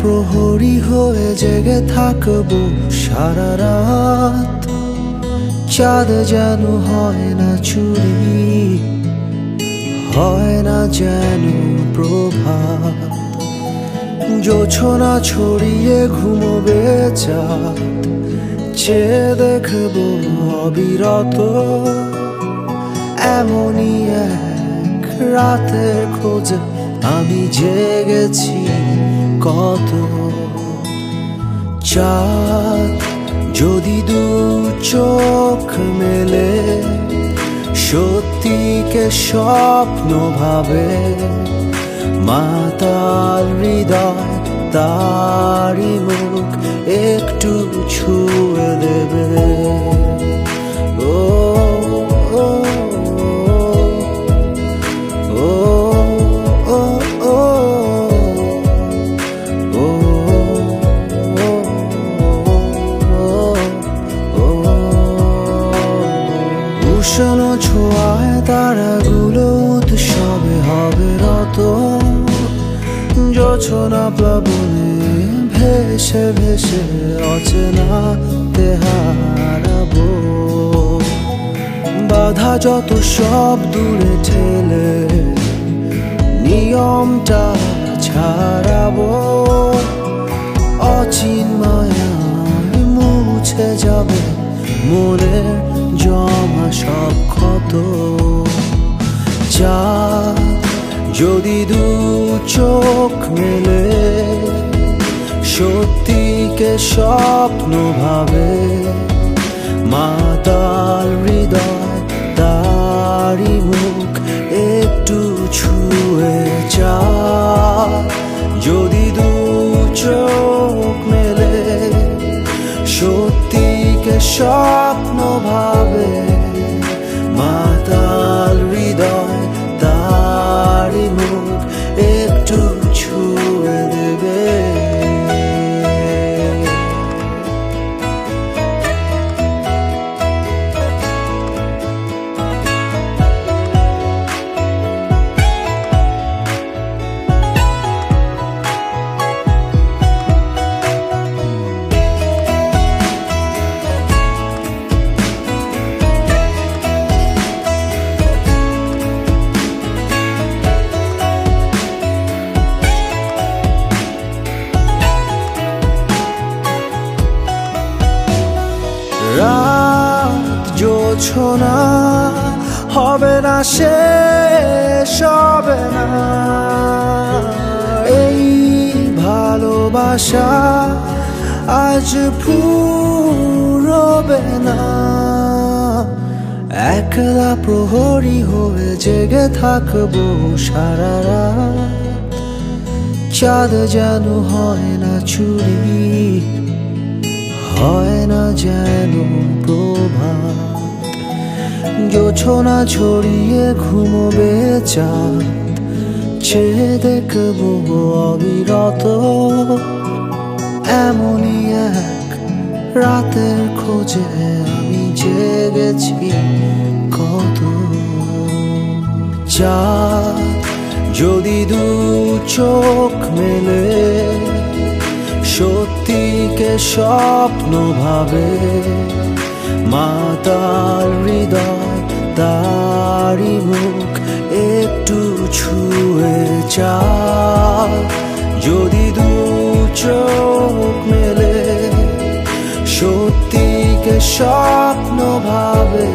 প্রহরী হয়ে জেগে থাকবো সারা রাত। চাঁদ যেন হয় না চুরি, হয় না যেন প্রভাত। জোছনা ছড়িয়ে ঘুমোবে চাঁদ, চেয়ে দেখবো অবিরত। এমনই এক রাতের খোঁজে আমি জেগেছি কত। চাঁদ যদি দু চোখ মেলে, সত্যিকে স্বপ্ন ভাবে, মাতাল হৃদয় তারি মুখ একটু ছুঁয়ে দেবে। ও ও ও ও ও উষ্ণ ছোঁয়ায় তারাগুলো উৎসবে হবে রত। জোছনা প্লাবনে ভেসে ভেসে অচেনাতে হারাবো। বাধা যত সব দূরে ঠেলে নিয়মটা ছাড়াবো। অচিন মায়ায় মুছে যাবে মনের জমা সব ক্ষত। চাঁদ যদি দু চোখ মেলে, সত্যিকে স্বপ্ন ভাবে, মাতাল হৃদয় তারি মুখ একটু ছুঁয়ে। চাঁদ যদি দু চোখ মেলে, সত্যিকে স্বপ্ন ভাবে, মাতাল হৃদয় তারি মুখ একটু ছুঁয়ে দেবে। রাত জোছনা হবে না, শেষ হবে না এই ভালোবাসা, আজ ফুরবে না। একলা প্রহরী হয়ে জেগে থাকবো সারা রাত। চাঁদ যেন হয় না চুরি, হয় না যেন প্রভাত। জোছনা ছড়িয়ে ঘুমোবে চাঁদ, চেয়ে দেখবো অবিরত। এমনই এক রাতের খোঁজে আমি জেগেছি কত। চাঁদ যদি দু চোখ মেলে, সত্যিকে স্বপ্ন ভাবে, মাতাল হৃদয় তারি মুখ একটু ছুঁয়ে। চাঁদ যদি দু চোখ মেলে, সত্যিকে স্বপ্ন ভাবে,